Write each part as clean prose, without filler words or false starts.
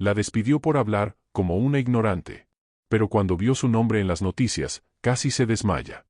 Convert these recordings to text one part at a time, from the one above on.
La despidió por hablar, como una ignorante. Pero cuando vio su nombre en las noticias, casi se desmaya.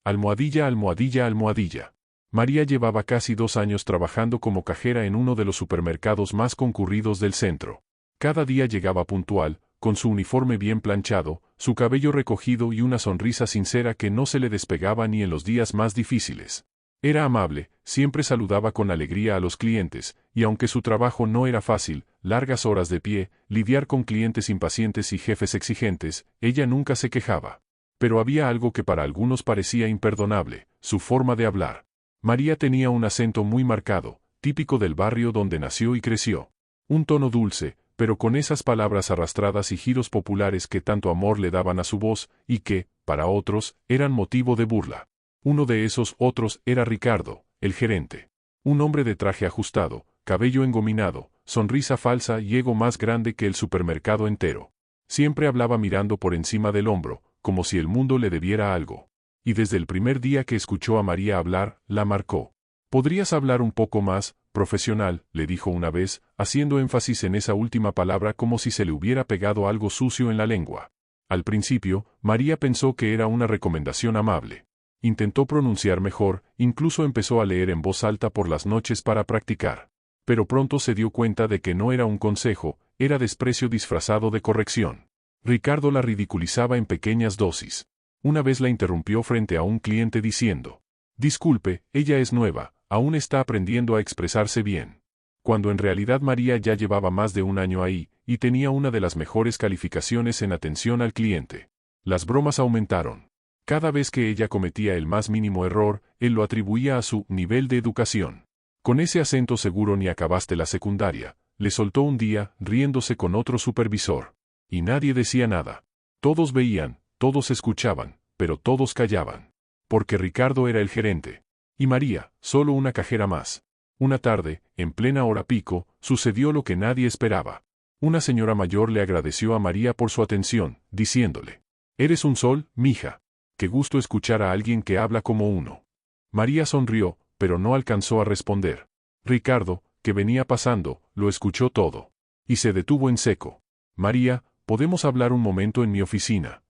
Almohadilla, almohadilla, almohadilla. María llevaba casi 2 años trabajando como cajera en uno de los supermercados más concurridos del centro. Cada día llegaba puntual, con su uniforme bien planchado, su cabello recogido y una sonrisa sincera que no se le despegaba ni en los días más difíciles. Era amable, siempre saludaba con alegría a los clientes, y aunque su trabajo no era fácil, largas horas de pie, lidiar con clientes impacientes y jefes exigentes, ella nunca se quejaba. Pero había algo que para algunos parecía imperdonable, su forma de hablar. María tenía un acento muy marcado, típico del barrio donde nació y creció. Un tono dulce, pero con esas palabras arrastradas y giros populares que tanto amor le daban a su voz, y que, para otros, eran motivo de burla. Uno de esos otros era Ricardo, el gerente. Un hombre de traje ajustado, cabello engominado, sonrisa falsa y ego más grande que el supermercado entero. Siempre hablaba mirando por encima del hombro, como si el mundo le debiera algo. Y desde el primer día que escuchó a María hablar, la marcó. «¿Podrías hablar un poco más, profesional?», le dijo una vez, haciendo énfasis en esa última palabra como si se le hubiera pegado algo sucio en la lengua. Al principio, María pensó que era una recomendación amable. Intentó pronunciar mejor, incluso empezó a leer en voz alta por las noches para practicar. Pero pronto se dio cuenta de que no era un consejo, era desprecio disfrazado de corrección. Ricardo la ridiculizaba en pequeñas dosis. Una vez la interrumpió frente a un cliente diciendo: «Disculpe, ella es nueva, aún está aprendiendo a expresarse bien». Cuando en realidad María ya llevaba más de 1 año ahí, y tenía una de las mejores calificaciones en atención al cliente. Las bromas aumentaron. Cada vez que ella cometía el más mínimo error, él lo atribuía a su nivel de educación. «Con ese acento seguro ni acabaste la secundaria», le soltó un día, riéndose con otro supervisor. Y nadie decía nada. Todos veían, todos escuchaban, pero todos callaban. Porque Ricardo era el gerente. Y María, solo una cajera más. Una tarde, en plena hora pico, sucedió lo que nadie esperaba. Una señora mayor le agradeció a María por su atención, diciéndole: «Eres un sol, mija. Qué gusto escuchar a alguien que habla como uno». María sonrió, pero no alcanzó a responder. Ricardo, que venía pasando, lo escuchó todo. Y se detuvo en seco. «María, ¿podemos hablar un momento en mi oficina?».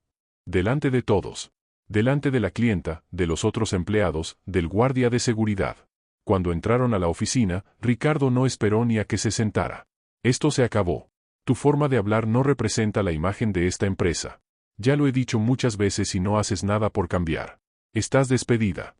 Delante de todos. Delante de la clienta, de los otros empleados, del guardia de seguridad. Cuando entraron a la oficina, Ricardo no esperó ni a que se sentara. «Esto se acabó. Tu forma de hablar no representa la imagen de esta empresa. Ya lo he dicho muchas veces y no haces nada por cambiar. Estás despedida».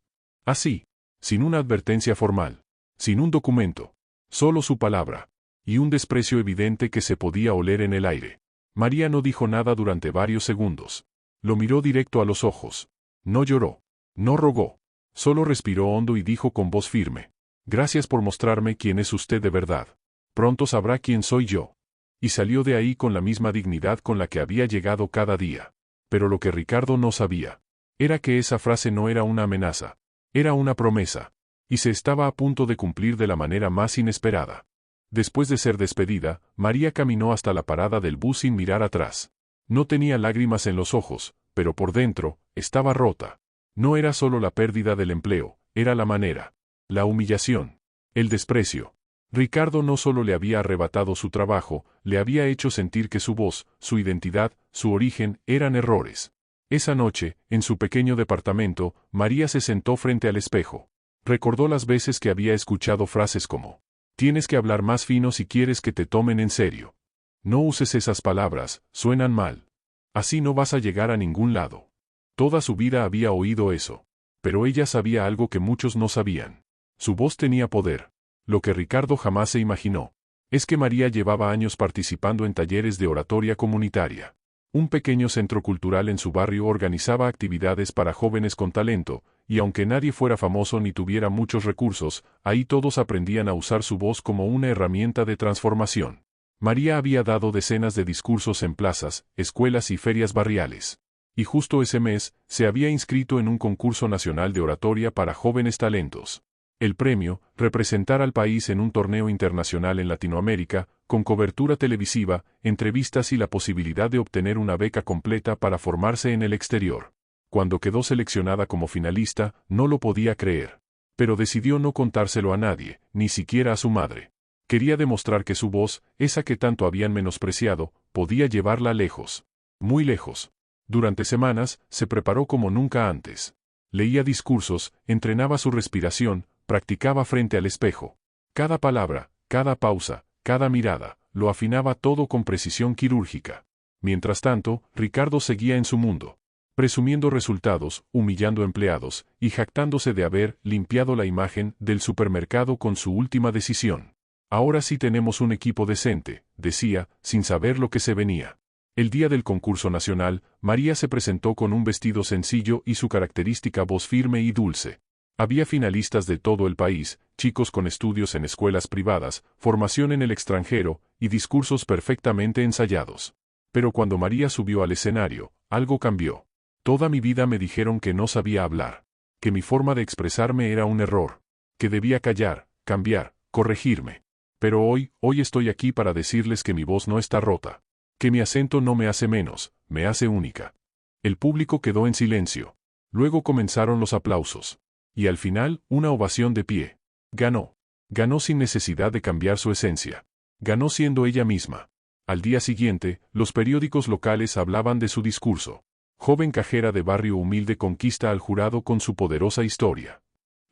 Así. Sin una advertencia formal. Sin un documento. Solo su palabra. Y un desprecio evidente que se podía oler en el aire. María no dijo nada durante varios segundos. Lo miró directo a los ojos. No lloró. No rogó. Solo respiró hondo y dijo con voz firme: «Gracias por mostrarme quién es usted de verdad. Pronto sabrá quién soy yo». Y salió de ahí con la misma dignidad con la que había llegado cada día. Pero lo que Ricardo no sabía era que esa frase no era una amenaza. Era una promesa. Y se estaba a punto de cumplir de la manera más inesperada. Después de ser despedida, María caminó hasta la parada del bus sin mirar atrás. No tenía lágrimas en los ojos, pero por dentro, estaba rota. No era solo la pérdida del empleo, era la manera. La humillación. El desprecio. Ricardo no solo le había arrebatado su trabajo, le había hecho sentir que su voz, su identidad, su origen, eran errores. Esa noche, en su pequeño departamento, María se sentó frente al espejo. Recordó las veces que había escuchado frases como: «Tienes que hablar más fino si quieres que te tomen en serio. No uses esas palabras, suenan mal. Así no vas a llegar a ningún lado». Toda su vida había oído eso. Pero ella sabía algo que muchos no sabían. Su voz tenía poder. Lo que Ricardo jamás se imaginó es que María llevaba años participando en talleres de oratoria comunitaria. Un pequeño centro cultural en su barrio organizaba actividades para jóvenes con talento, y aunque nadie fuera famoso ni tuviera muchos recursos, ahí todos aprendían a usar su voz como una herramienta de transformación. María había dado decenas de discursos en plazas, escuelas y ferias barriales. Y justo ese mes, se había inscrito en un concurso nacional de oratoria para jóvenes talentos. El premio, representar al país en un torneo internacional en Latinoamérica, con cobertura televisiva, entrevistas y la posibilidad de obtener una beca completa para formarse en el exterior. Cuando quedó seleccionada como finalista, no lo podía creer. Pero decidió no contárselo a nadie, ni siquiera a su madre. Quería demostrar que su voz, esa que tanto habían menospreciado, podía llevarla lejos. Muy lejos. Durante semanas, se preparó como nunca antes. Leía discursos, entrenaba su respiración, practicaba frente al espejo. Cada palabra, cada pausa, cada mirada, lo afinaba todo con precisión quirúrgica. Mientras tanto, Ricardo seguía en su mundo, presumiendo resultados, humillando empleados, y jactándose de haber limpiado la imagen del supermercado con su última decisión. Ahora sí tenemos un equipo decente, decía, sin saber lo que se venía. El día del concurso nacional, María se presentó con un vestido sencillo y su característica voz firme y dulce. Había finalistas de todo el país, chicos con estudios en escuelas privadas, formación en el extranjero, y discursos perfectamente ensayados. Pero cuando María subió al escenario, algo cambió. Toda mi vida me dijeron que no sabía hablar, que mi forma de expresarme era un error, que debía callar, cambiar, corregirme. Pero hoy estoy aquí para decirles que mi voz no está rota, que mi acento no me hace menos, me hace única. El público quedó en silencio. Luego comenzaron los aplausos. Y al final, una ovación de pie. Ganó. Ganó sin necesidad de cambiar su esencia. Ganó siendo ella misma. Al día siguiente, los periódicos locales hablaban de su discurso. Joven cajera de barrio humilde conquista al jurado con su poderosa historia.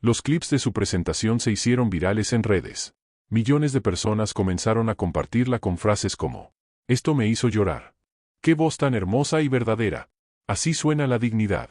Los clips de su presentación se hicieron virales en redes. Millones de personas comenzaron a compartirla con frases como: «Esto me hizo llorar. ¡Qué voz tan hermosa y verdadera! Así suena la dignidad».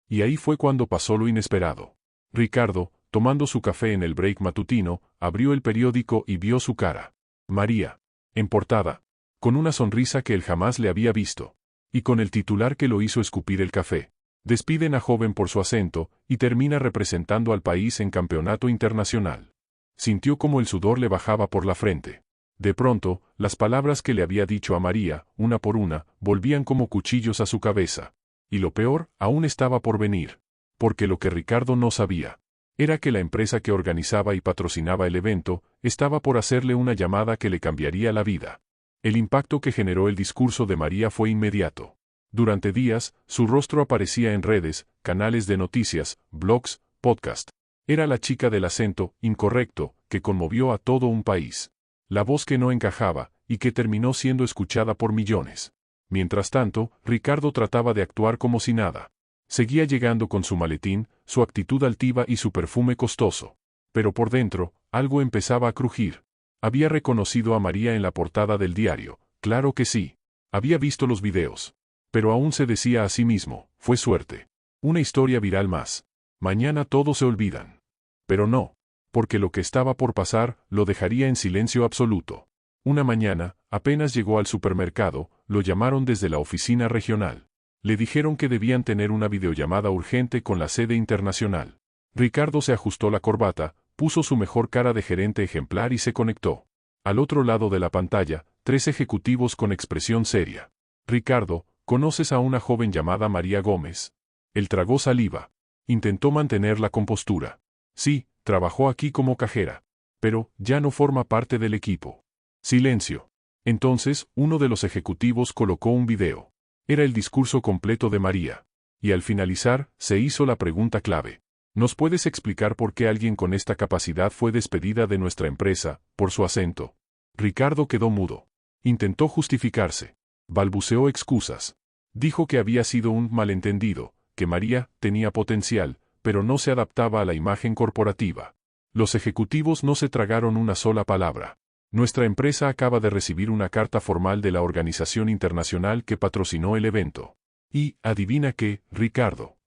Y ahí fue cuando pasó lo inesperado. Ricardo, tomando su café en el break matutino, abrió el periódico y vio su cara. María. En portada. Con una sonrisa que él jamás le había visto. Y con el titular que lo hizo escupir el café. Despiden a joven por su acento, y termina representando al país en campeonato internacional. Sintió como el sudor le bajaba por la frente. De pronto, las palabras que le había dicho a María, una por una, volvían como cuchillos a su cabeza. Y lo peor, aún estaba por venir. Porque lo que Ricardo no sabía era que la empresa que organizaba y patrocinaba el evento estaba por hacerle una llamada que le cambiaría la vida. El impacto que generó el discurso de María fue inmediato. Durante días, su rostro aparecía en redes, canales de noticias, blogs, podcast. Era la chica del acento incorrecto que conmovió a todo un país. La voz que no encajaba y que terminó siendo escuchada por millones. Mientras tanto, Ricardo trataba de actuar como si nada. Seguía llegando con su maletín, su actitud altiva y su perfume costoso. Pero por dentro, algo empezaba a crujir. Había reconocido a María en la portada del diario, claro que sí. Había visto los videos. Pero aún se decía a sí mismo, fue suerte. Una historia viral más. Mañana todos se olvidan. Pero no. Porque lo que estaba por pasar, lo dejaría en silencio absoluto. Una mañana, apenas llegó al supermercado, lo llamaron desde la oficina regional. Le dijeron que debían tener una videollamada urgente con la sede internacional. Ricardo se ajustó la corbata, puso su mejor cara de gerente ejemplar y se conectó. Al otro lado de la pantalla, 3 ejecutivos con expresión seria. Ricardo, ¿conoces a una joven llamada María Gómez? Él tragó saliva. Intentó mantener la compostura. Sí, trabajó aquí como cajera. Pero, ya no forma parte del equipo. Silencio. Entonces, uno de los ejecutivos colocó un video. Era el discurso completo de María. Y al finalizar, se hizo la pregunta clave. ¿Nos puedes explicar por qué alguien con esta capacidad fue despedida de nuestra empresa, por su acento? Ricardo quedó mudo. Intentó justificarse. Balbuceó excusas. Dijo que había sido un malentendido, que María tenía potencial, pero no se adaptaba a la imagen corporativa. Los ejecutivos no se tragaron una sola palabra. Nuestra empresa acaba de recibir una carta formal de la organización internacional que patrocinó el evento. Y, adivina qué, Ricardo.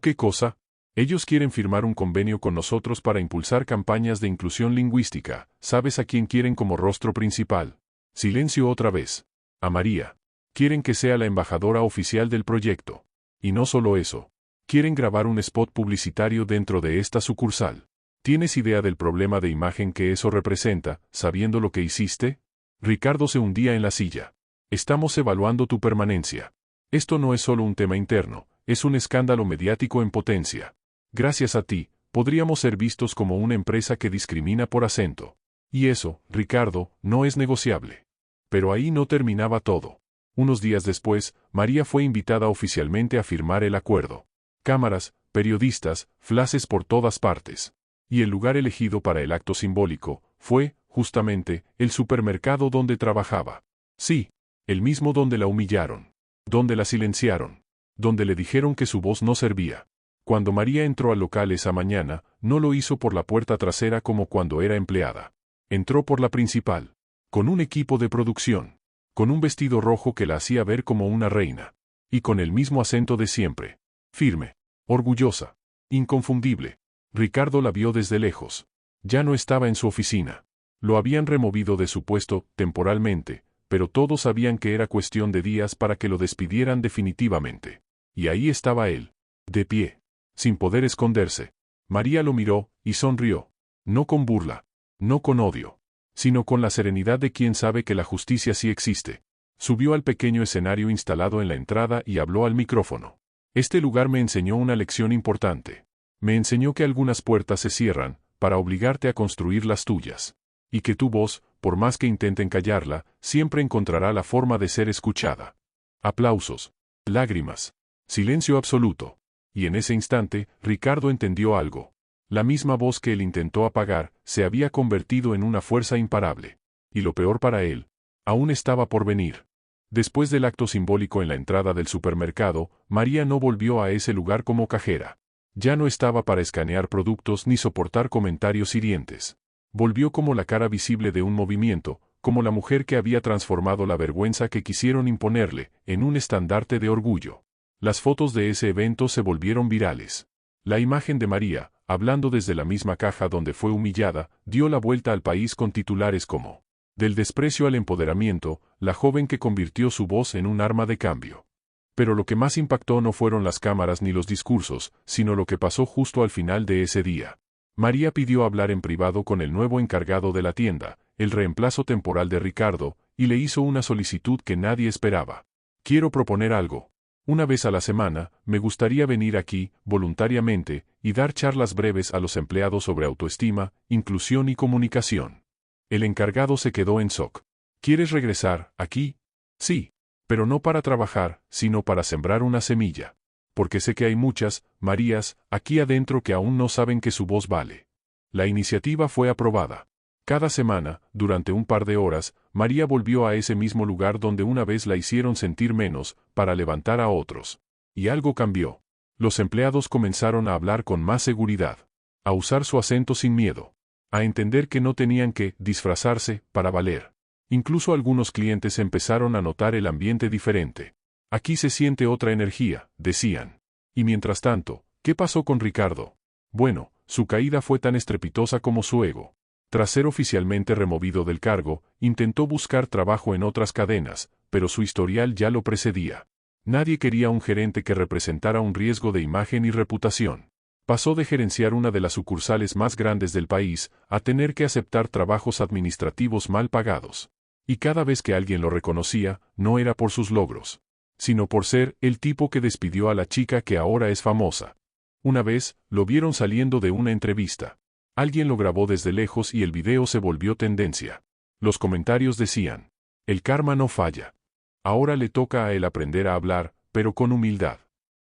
¿Qué cosa? Ellos quieren firmar un convenio con nosotros para impulsar campañas de inclusión lingüística. ¿Sabes a quién quieren como rostro principal? Silencio otra vez. A María. Quieren que sea la embajadora oficial del proyecto. Y no solo eso. Quieren grabar un spot publicitario dentro de esta sucursal. ¿Tienes idea del problema de imagen que eso representa, sabiendo lo que hiciste? Ricardo se hundía en la silla. Estamos evaluando tu permanencia. Esto no es solo un tema interno, es un escándalo mediático en potencia. Gracias a ti, podríamos ser vistos como una empresa que discrimina por acento. Y eso, Ricardo, no es negociable. Pero ahí no terminaba todo. Unos días después, María fue invitada oficialmente a firmar el acuerdo. Cámaras, periodistas, flashes por todas partes. Y el lugar elegido para el acto simbólico fue justamente, el supermercado donde trabajaba. Sí, el mismo donde la humillaron. Donde la silenciaron. Donde le dijeron que su voz no servía. Cuando María entró al local esa mañana, no lo hizo por la puerta trasera como cuando era empleada. Entró por la principal. Con un equipo de producción. Con un vestido rojo que la hacía ver como una reina. Y con el mismo acento de siempre. Firme. Orgullosa. Inconfundible. Ricardo la vio desde lejos. Ya no estaba en su oficina. Lo habían removido de su puesto, temporalmente, pero todos sabían que era cuestión de días para que lo despidieran definitivamente. Y ahí estaba él. De pie. Sin poder esconderse. María lo miró, y sonrió. No con burla. No con odio. Sino con la serenidad de quien sabe que la justicia sí existe. Subió al pequeño escenario instalado en la entrada y habló al micrófono. Este lugar me enseñó una lección importante. Me enseñó que algunas puertas se cierran, para obligarte a construir las tuyas. Y que tu voz, por más que intenten callarla, siempre encontrará la forma de ser escuchada. Aplausos. Lágrimas. Silencio absoluto. Y en ese instante, Ricardo entendió algo. La misma voz que él intentó apagar, se había convertido en una fuerza imparable. Y lo peor para él, aún estaba por venir. Después del acto simbólico en la entrada del supermercado, María no volvió a ese lugar como cajera. Ya no estaba para escanear productos ni soportar comentarios hirientes. Volvió como la cara visible de un movimiento, como la mujer que había transformado la vergüenza que quisieron imponerle, en un estandarte de orgullo. Las fotos de ese evento se volvieron virales. La imagen de María, hablando desde la misma caja donde fue humillada, dio la vuelta al país con titulares como: del desprecio al empoderamiento, la joven que convirtió su voz en un arma de cambio. Pero lo que más impactó no fueron las cámaras ni los discursos, sino lo que pasó justo al final de ese día. María pidió hablar en privado con el nuevo encargado de la tienda, el reemplazo temporal de Ricardo, y le hizo una solicitud que nadie esperaba. Quiero proponer algo. Una vez a la semana, me gustaría venir aquí, voluntariamente, y dar charlas breves a los empleados sobre autoestima, inclusión y comunicación. El encargado se quedó en shock. ¿Quieres regresar, aquí? Sí. Pero no para trabajar, sino para sembrar una semilla. Porque sé que hay muchas, Marías, aquí adentro que aún no saben que su voz vale. La iniciativa fue aprobada. Cada semana, durante un par de horas, María volvió a ese mismo lugar donde una vez la hicieron sentir menos, para levantar a otros. Y algo cambió. Los empleados comenzaron a hablar con más seguridad. A usar su acento sin miedo. A entender que no tenían que disfrazarse para valer. Incluso algunos clientes empezaron a notar el ambiente diferente. Aquí se siente otra energía, decían. Y mientras tanto, ¿qué pasó con Ricardo? Bueno, su caída fue tan estrepitosa como su ego. Tras ser oficialmente removido del cargo, intentó buscar trabajo en otras cadenas, pero su historial ya lo precedía. Nadie quería un gerente que representara un riesgo de imagen y reputación. Pasó de gerenciar una de las sucursales más grandes del país, a tener que aceptar trabajos administrativos mal pagados. Y cada vez que alguien lo reconocía, no era por sus logros, sino por ser el tipo que despidió a la chica que ahora es famosa. Una vez, lo vieron saliendo de una entrevista. Alguien lo grabó desde lejos y el video se volvió tendencia. Los comentarios decían: el karma no falla. Ahora le toca a él aprender a hablar, pero con humildad.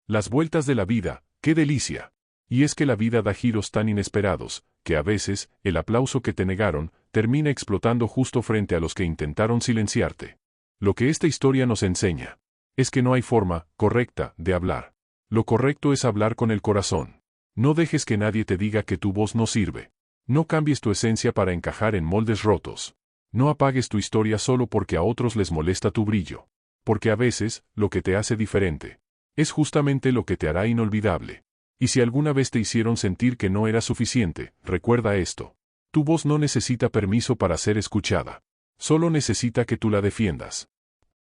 Las vueltas de la vida, ¡qué delicia! Y es que la vida da giros tan inesperados, que a veces, el aplauso que te negaron, termina explotando justo frente a los que intentaron silenciarte. Lo que esta historia nos enseña es que no hay forma correcta de hablar. Lo correcto es hablar con el corazón. No dejes que nadie te diga que tu voz no sirve. No cambies tu esencia para encajar en moldes rotos. No apagues tu historia solo porque a otros les molesta tu brillo. Porque a veces, lo que te hace diferente es justamente lo que te hará inolvidable. Y si alguna vez te hicieron sentir que no era suficiente, recuerda esto. Tu voz no necesita permiso para ser escuchada. Solo necesita que tú la defiendas.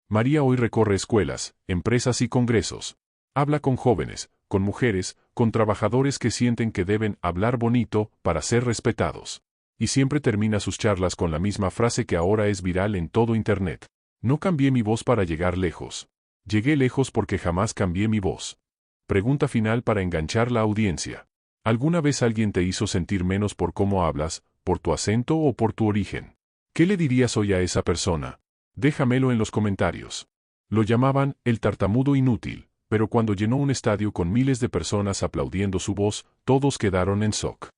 María hoy recorre escuelas, empresas y congresos. Habla con jóvenes, con mujeres, con trabajadores que sienten que deben hablar bonito para ser respetados. Y siempre termina sus charlas con la misma frase que ahora es viral en todo Internet. No cambié mi voz para llegar lejos. Llegué lejos porque jamás cambié mi voz. Pregunta final para enganchar la audiencia. ¿Alguna vez alguien te hizo sentir menos por cómo hablas, por tu acento o por tu origen? ¿Qué le dirías hoy a esa persona? Déjamelo en los comentarios. Lo llamaban el tartamudo inútil, pero cuando llenó un estadio con miles de personas aplaudiendo su voz, todos quedaron en shock.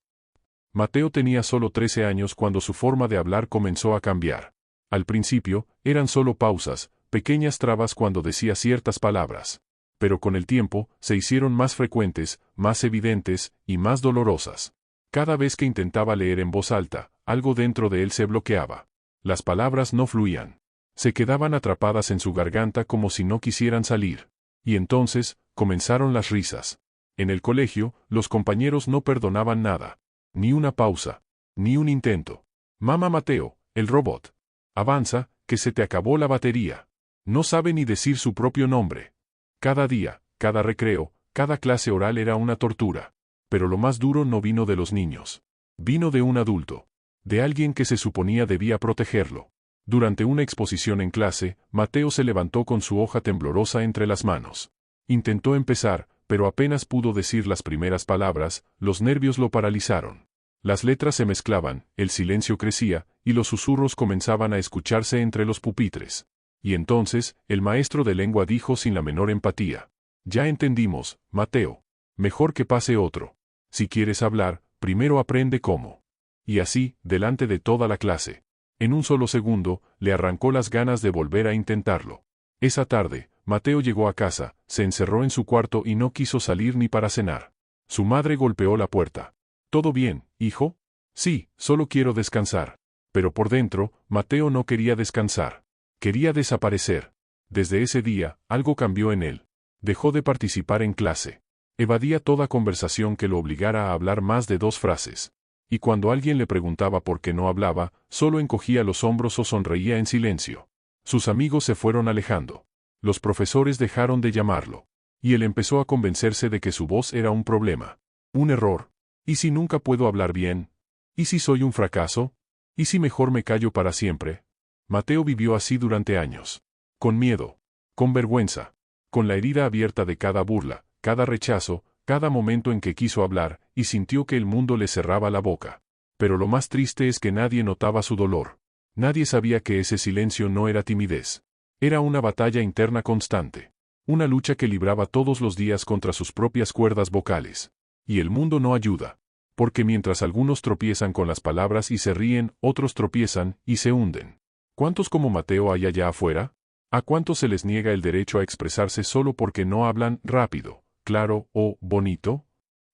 Mateo tenía solo 13 años cuando su forma de hablar comenzó a cambiar. Al principio, eran solo pausas, pequeñas trabas cuando decía ciertas palabras. Pero con el tiempo, se hicieron más frecuentes, más evidentes, y más dolorosas. Cada vez que intentaba leer en voz alta, algo dentro de él se bloqueaba. Las palabras no fluían. Se quedaban atrapadas en su garganta como si no quisieran salir. Y entonces, comenzaron las risas. En el colegio, los compañeros no perdonaban nada. Ni una pausa. Ni un intento. Mamá Mateo, el robot. Avanza, que se te acabó la batería. No sabe ni decir su propio nombre. Cada día, cada recreo, cada clase oral era una tortura. Pero lo más duro no vino de los niños. Vino de un adulto. De alguien que se suponía debía protegerlo. Durante una exposición en clase, Mateo se levantó con su hoja temblorosa entre las manos. Intentó empezar, pero apenas pudo decir las primeras palabras, los nervios lo paralizaron. Las letras se mezclaban, el silencio crecía, y los susurros comenzaban a escucharse entre los pupitres. Y entonces, el maestro de lengua dijo sin la menor empatía: «Ya entendimos, Mateo. Mejor que pase otro. Si quieres hablar, primero aprende cómo». Y así, delante de toda la clase. En un solo segundo, le arrancó las ganas de volver a intentarlo. Esa tarde, Mateo llegó a casa, se encerró en su cuarto y no quiso salir ni para cenar. Su madre golpeó la puerta. «¿Todo bien, hijo?» «Sí, solo quiero descansar». Pero por dentro, Mateo no quería descansar. Quería desaparecer. Desde ese día, algo cambió en él. Dejó de participar en clase. Evadía toda conversación que lo obligara a hablar más de 2 frases. Y cuando alguien le preguntaba por qué no hablaba, solo encogía los hombros o sonreía en silencio. Sus amigos se fueron alejando. Los profesores dejaron de llamarlo. Y él empezó a convencerse de que su voz era un problema. Un error. ¿Y si nunca puedo hablar bien? ¿Y si soy un fracaso? ¿Y si mejor me callo para siempre? Mateo vivió así durante años. Con miedo. Con vergüenza. Con la herida abierta de cada burla, cada rechazo, cada momento en que quiso hablar, y sintió que el mundo le cerraba la boca. Pero lo más triste es que nadie notaba su dolor. Nadie sabía que ese silencio no era timidez. Era una batalla interna constante. Una lucha que libraba todos los días contra sus propias cuerdas vocales. Y el mundo no ayuda. Porque mientras algunos tropiezan con las palabras y se ríen, otros tropiezan y se hunden. ¿Cuántos como Mateo hay allá afuera? ¿A cuántos se les niega el derecho a expresarse solo porque no hablan rápido, claro o bonito?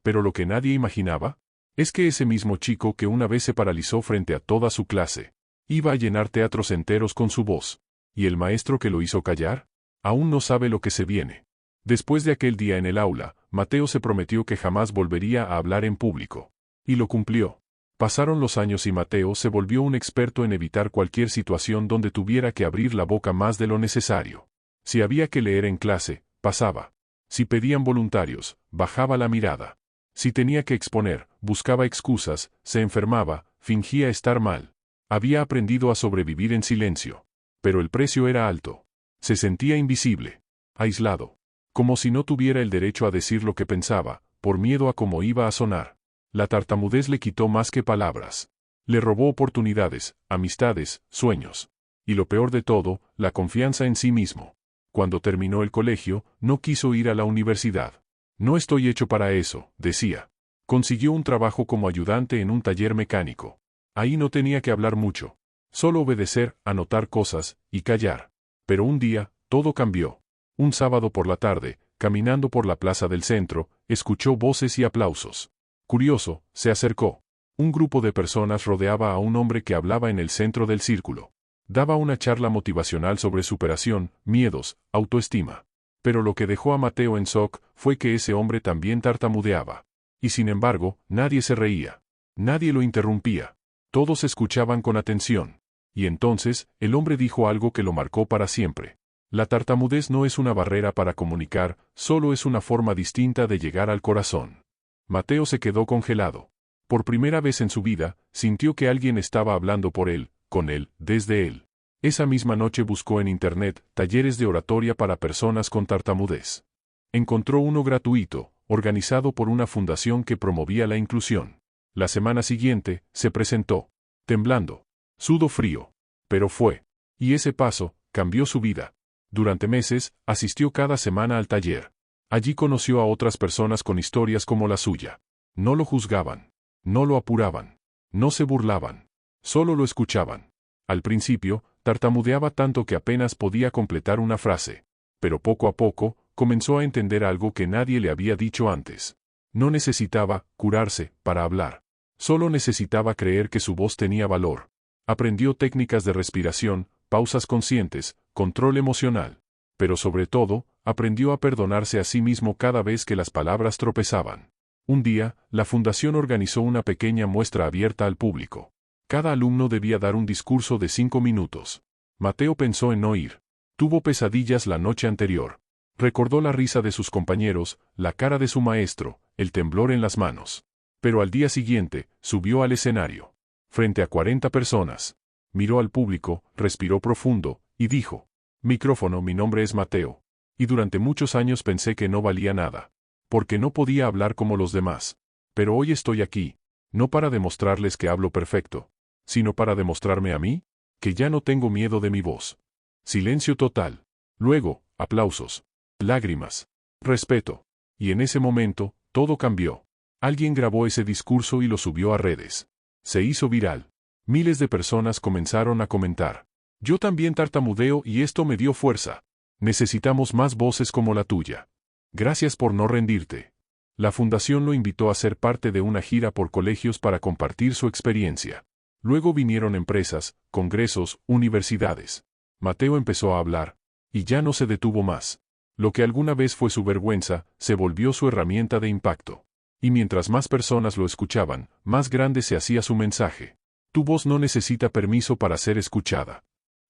Pero lo que nadie imaginaba es que ese mismo chico que una vez se paralizó frente a toda su clase, iba a llenar teatros enteros con su voz. ¿Y el maestro que lo hizo callar? Aún no sabe lo que se viene. Después de aquel día en el aula, Mateo se prometió que jamás volvería a hablar en público. Y lo cumplió. Pasaron los años y Mateo se volvió un experto en evitar cualquier situación donde tuviera que abrir la boca más de lo necesario. Si había que leer en clase, pasaba. Si pedían voluntarios, bajaba la mirada. Si tenía que exponer, buscaba excusas, se enfermaba, fingía estar mal. Había aprendido a sobrevivir en silencio. Pero el precio era alto. Se sentía invisible, aislado. Como si no tuviera el derecho a decir lo que pensaba, por miedo a cómo iba a sonar. La tartamudez le quitó más que palabras. Le robó oportunidades, amistades, sueños. Y lo peor de todo, la confianza en sí mismo. Cuando terminó el colegio, no quiso ir a la universidad. No estoy hecho para eso, decía. Consiguió un trabajo como ayudante en un taller mecánico. Ahí no tenía que hablar mucho. Solo obedecer, anotar cosas, y callar. Pero un día, todo cambió. Un sábado por la tarde, caminando por la plaza del centro, escuchó voces y aplausos. Curioso, se acercó. Un grupo de personas rodeaba a un hombre que hablaba en el centro del círculo. Daba una charla motivacional sobre superación, miedos, autoestima. Pero lo que dejó a Mateo en shock fue que ese hombre también tartamudeaba. Y sin embargo, nadie se reía. Nadie lo interrumpía. Todos escuchaban con atención. Y entonces, el hombre dijo algo que lo marcó para siempre. La tartamudez no es una barrera para comunicar, solo es una forma distinta de llegar al corazón. Mateo se quedó congelado. Por primera vez en su vida, sintió que alguien estaba hablando por él, con él, desde él. Esa misma noche buscó en internet talleres de oratoria para personas con tartamudez. Encontró uno gratuito, organizado por una fundación que promovía la inclusión. La semana siguiente, se presentó. Temblando. Sudó frío. Pero fue. Y ese paso, cambió su vida. Durante meses, asistió cada semana al taller. Allí conoció a otras personas con historias como la suya. No lo juzgaban. No lo apuraban. No se burlaban. Solo lo escuchaban. Al principio, tartamudeaba tanto que apenas podía completar una frase. Pero poco a poco, comenzó a entender algo que nadie le había dicho antes. No necesitaba curarse para hablar. Solo necesitaba creer que su voz tenía valor. Aprendió técnicas de respiración, pausas conscientes, control emocional. Pero sobre todo, aprendió a perdonarse a sí mismo cada vez que las palabras tropezaban. Un día, la fundación organizó una pequeña muestra abierta al público. Cada alumno debía dar un discurso de 5 minutos. Mateo pensó en no ir. Tuvo pesadillas la noche anterior. Recordó la risa de sus compañeros, la cara de su maestro, el temblor en las manos. Pero al día siguiente, subió al escenario. Frente a 40 personas. Miró al público, respiró profundo, y dijo: Micrófono, mi nombre es Mateo. Y durante muchos años pensé que no valía nada. Porque no podía hablar como los demás. Pero hoy estoy aquí. No para demostrarles que hablo perfecto, sino para demostrarme a mí, que ya no tengo miedo de mi voz. Silencio total. Luego, aplausos. Lágrimas. Respeto. Y en ese momento, todo cambió. Alguien grabó ese discurso y lo subió a redes. Se hizo viral. Miles de personas comenzaron a comentar: yo también tartamudeo y esto me dio fuerza. Necesitamos más voces como la tuya. Gracias por no rendirte. La fundación lo invitó a ser parte de una gira por colegios para compartir su experiencia. Luego vinieron empresas, congresos, universidades. Mateo empezó a hablar. Y ya no se detuvo más. Lo que alguna vez fue su vergüenza, se volvió su herramienta de impacto. Y mientras más personas lo escuchaban, más grande se hacía su mensaje. Tu voz no necesita permiso para ser escuchada.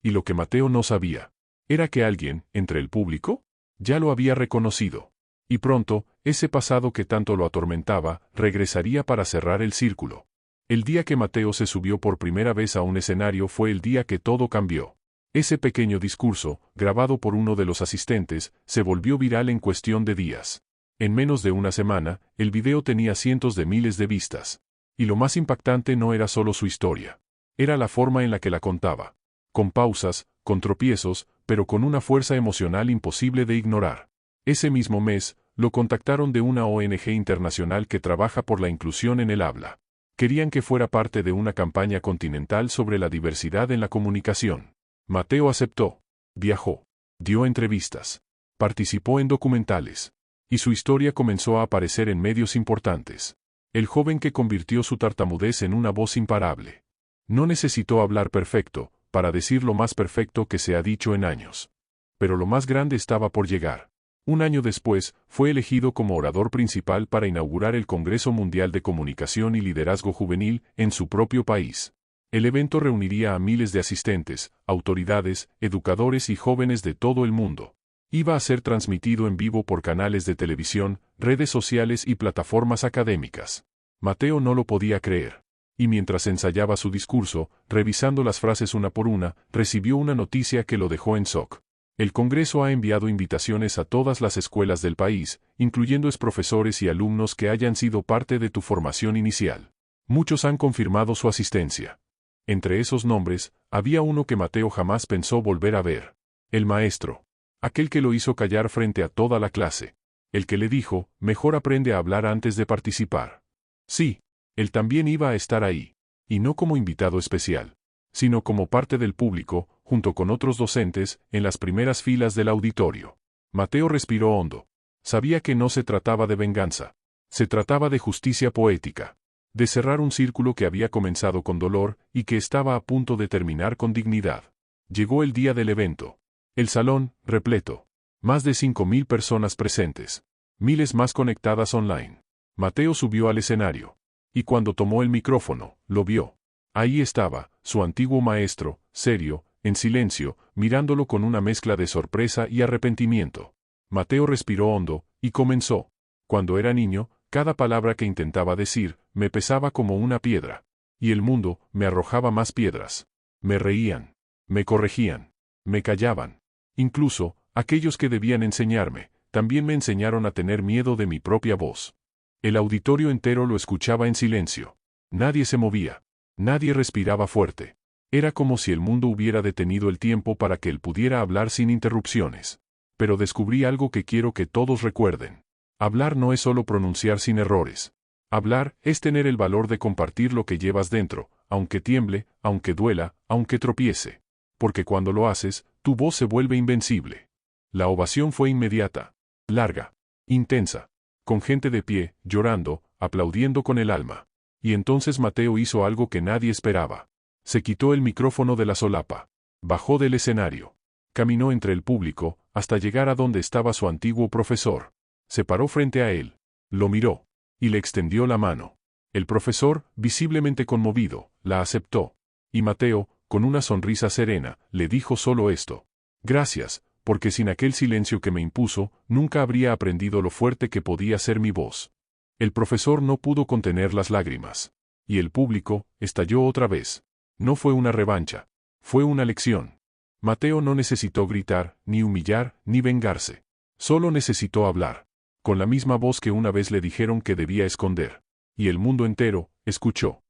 Y lo que Mateo no sabía, era que alguien, entre el público, ya lo había reconocido. Y pronto, ese pasado que tanto lo atormentaba, regresaría para cerrar el círculo. El día que Mateo se subió por primera vez a un escenario fue el día que todo cambió. Ese pequeño discurso, grabado por uno de los asistentes, se volvió viral en cuestión de días. En menos de una semana, el video tenía cientos de miles de vistas. Y lo más impactante no era solo su historia. Era la forma en la que la contaba. Con pausas, con tropiezos, pero con una fuerza emocional imposible de ignorar. Ese mismo mes, lo contactaron de una ONG internacional que trabaja por la inclusión en el habla. Querían que fuera parte de una campaña continental sobre la diversidad en la comunicación. Mateo aceptó. Viajó. Dio entrevistas. Participó en documentales. Y su historia comenzó a aparecer en medios importantes. El joven que convirtió su tartamudez en una voz imparable. No necesitó hablar perfecto, para decir lo más perfecto que se ha dicho en años. Pero lo más grande estaba por llegar. Un año después, fue elegido como orador principal para inaugurar el Congreso Mundial de Comunicación y Liderazgo Juvenil en su propio país. El evento reuniría a miles de asistentes, autoridades, educadores y jóvenes de todo el mundo. Iba a ser transmitido en vivo por canales de televisión, redes sociales y plataformas académicas. Mateo no lo podía creer. Y mientras ensayaba su discurso, revisando las frases una por una, recibió una noticia que lo dejó en shock. El Congreso ha enviado invitaciones a todas las escuelas del país, incluyendo profesores y alumnos que hayan sido parte de tu formación inicial. Muchos han confirmado su asistencia. Entre esos nombres, había uno que Mateo jamás pensó volver a ver. El maestro. Aquel que lo hizo callar frente a toda la clase. El que le dijo: mejor aprende a hablar antes de participar. Sí, él también iba a estar ahí. Y no como invitado especial, sino como parte del público, junto con otros docentes, en las primeras filas del auditorio. Mateo respiró hondo. Sabía que no se trataba de venganza. Se trataba de justicia poética. De cerrar un círculo que había comenzado con dolor, y que estaba a punto de terminar con dignidad. Llegó el día del evento. El salón, repleto. Más de 5.000 personas presentes. Miles más conectadas online. Mateo subió al escenario. Y cuando tomó el micrófono, lo vio. Ahí estaba, su antiguo maestro, serio, en silencio, mirándolo con una mezcla de sorpresa y arrepentimiento. Mateo respiró hondo, y comenzó. Cuando era niño, cada palabra que intentaba decir, me pesaba como una piedra. Y el mundo, me arrojaba más piedras. Me reían. Me corregían. Me callaban. Incluso, aquellos que debían enseñarme, también me enseñaron a tener miedo de mi propia voz. El auditorio entero lo escuchaba en silencio. Nadie se movía. Nadie respiraba fuerte. Era como si el mundo hubiera detenido el tiempo para que él pudiera hablar sin interrupciones. Pero descubrí algo que quiero que todos recuerden. Hablar no es solo pronunciar sin errores. Hablar es tener el valor de compartir lo que llevas dentro, aunque tiemble, aunque duela, aunque tropiece. Porque cuando lo haces, tu voz se vuelve invencible. La ovación fue inmediata, larga, intensa, con gente de pie, llorando, aplaudiendo con el alma. Y entonces Mateo hizo algo que nadie esperaba. Se quitó el micrófono de la solapa. Bajó del escenario. Caminó entre el público, hasta llegar a donde estaba su antiguo profesor. Se paró frente a él. Lo miró. Y le extendió la mano. El profesor, visiblemente conmovido, la aceptó. Y Mateo, con una sonrisa serena, le dijo solo esto. Gracias, porque sin aquel silencio que me impuso, nunca habría aprendido lo fuerte que podía ser mi voz. El profesor no pudo contener las lágrimas. Y el público estalló otra vez. No fue una revancha. Fue una lección. Mateo no necesitó gritar, ni humillar, ni vengarse. Solo necesitó hablar. Con la misma voz que una vez le dijeron que debía esconder. Y el mundo entero escuchó.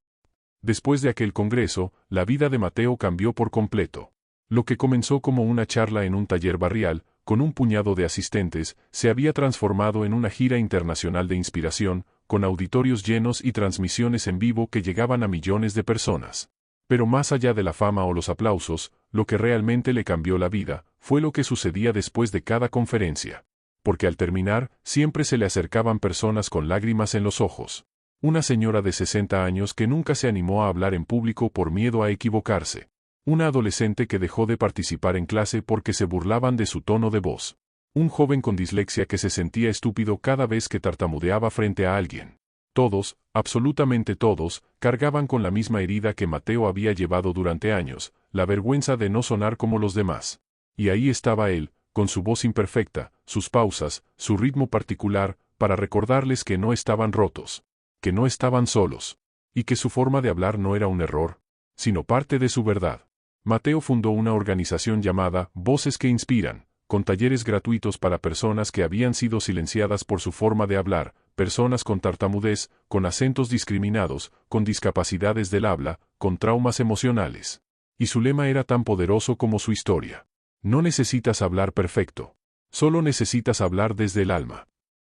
Después de aquel congreso, la vida de Mateo cambió por completo. Lo que comenzó como una charla en un taller barrial, con un puñado de asistentes, se había transformado en una gira internacional de inspiración, con auditorios llenos y transmisiones en vivo que llegaban a millones de personas. Pero más allá de la fama o los aplausos, lo que realmente le cambió la vida, fue lo que sucedía después de cada conferencia. Porque al terminar, siempre se le acercaban personas con lágrimas en los ojos. Una señora de 60 años que nunca se animó a hablar en público por miedo a equivocarse. Una adolescente que dejó de participar en clase porque se burlaban de su tono de voz. Un joven con dislexia que se sentía estúpido cada vez que tartamudeaba frente a alguien. Todos, absolutamente todos, cargaban con la misma herida que Mateo había llevado durante años, la vergüenza de no sonar como los demás. Y ahí estaba él, con su voz imperfecta, sus pausas, su ritmo particular, para recordarles que no estaban rotos, que no estaban solos, y que su forma de hablar no era un error, sino parte de su verdad. Mateo fundó una organización llamada Voces que Inspiran, con talleres gratuitos para personas que habían sido silenciadas por su forma de hablar, personas con tartamudez, con acentos discriminados, con discapacidades del habla, con traumas emocionales. Y su lema era tan poderoso como su historia. No necesitas hablar perfecto. Solo necesitas hablar desde el alma.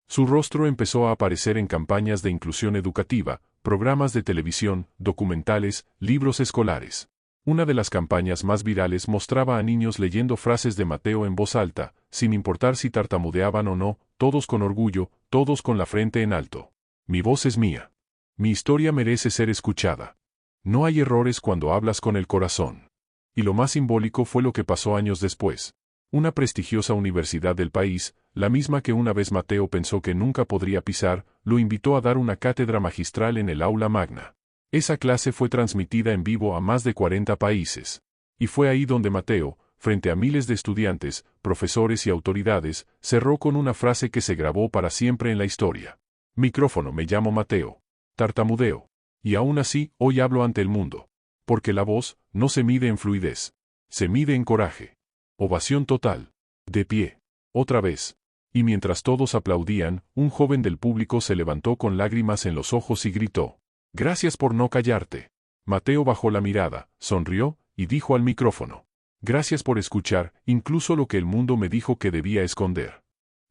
Su rostro empezó a aparecer en campañas de inclusión educativa, programas de televisión, documentales, libros escolares. Una de las campañas más virales mostraba a niños leyendo frases de Mateo en voz alta, sin importar si tartamudeaban o no, todos con orgullo, todos con la frente en alto. Mi voz es mía. Mi historia merece ser escuchada. No hay errores cuando hablas con el corazón. Y lo más simbólico fue lo que pasó años después. Una prestigiosa universidad del país, la misma que una vez Mateo pensó que nunca podría pisar, lo invitó a dar una cátedra magistral en el aula magna. Esa clase fue transmitida en vivo a más de 40 países. Y fue ahí donde Mateo, frente a miles de estudiantes, profesores y autoridades, cerró con una frase que se grabó para siempre en la historia. Micrófono, me llamo Mateo. Tartamudeo. Y aún así, hoy hablo ante el mundo. Porque la voz no se mide en fluidez. Se mide en coraje. Ovación total. De pie. Otra vez. Y mientras todos aplaudían, un joven del público se levantó con lágrimas en los ojos y gritó. Gracias por no callarte. Mateo bajó la mirada, sonrió, y dijo al micrófono. Gracias por escuchar, incluso lo que el mundo me dijo que debía esconder.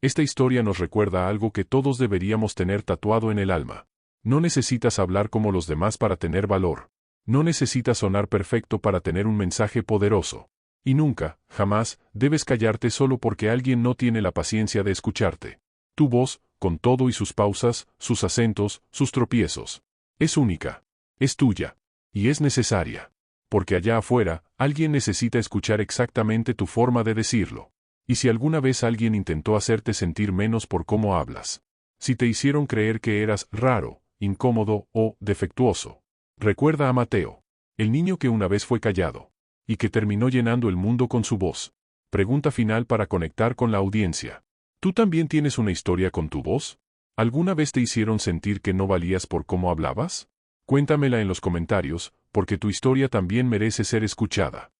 Esta historia nos recuerda algo que todos deberíamos tener tatuado en el alma. No necesitas hablar como los demás para tener valor. No necesitas sonar perfecto para tener un mensaje poderoso. Y nunca, jamás, debes callarte solo porque alguien no tiene la paciencia de escucharte. Tu voz, con todo y sus pausas, sus acentos, sus tropiezos. Es única. Es tuya. Y es necesaria. Porque allá afuera, alguien necesita escuchar exactamente tu forma de decirlo. Y si alguna vez alguien intentó hacerte sentir menos por cómo hablas. Si te hicieron creer que eras raro, incómodo o defectuoso. Recuerda a Mateo. El niño que una vez fue callado. Y que terminó llenando el mundo con su voz. Pregunta final para conectar con la audiencia. ¿Tú también tienes una historia con tu voz? ¿Alguna vez te hicieron sentir que no valías por cómo hablabas? Cuéntamela en los comentarios, porque tu historia también merece ser escuchada.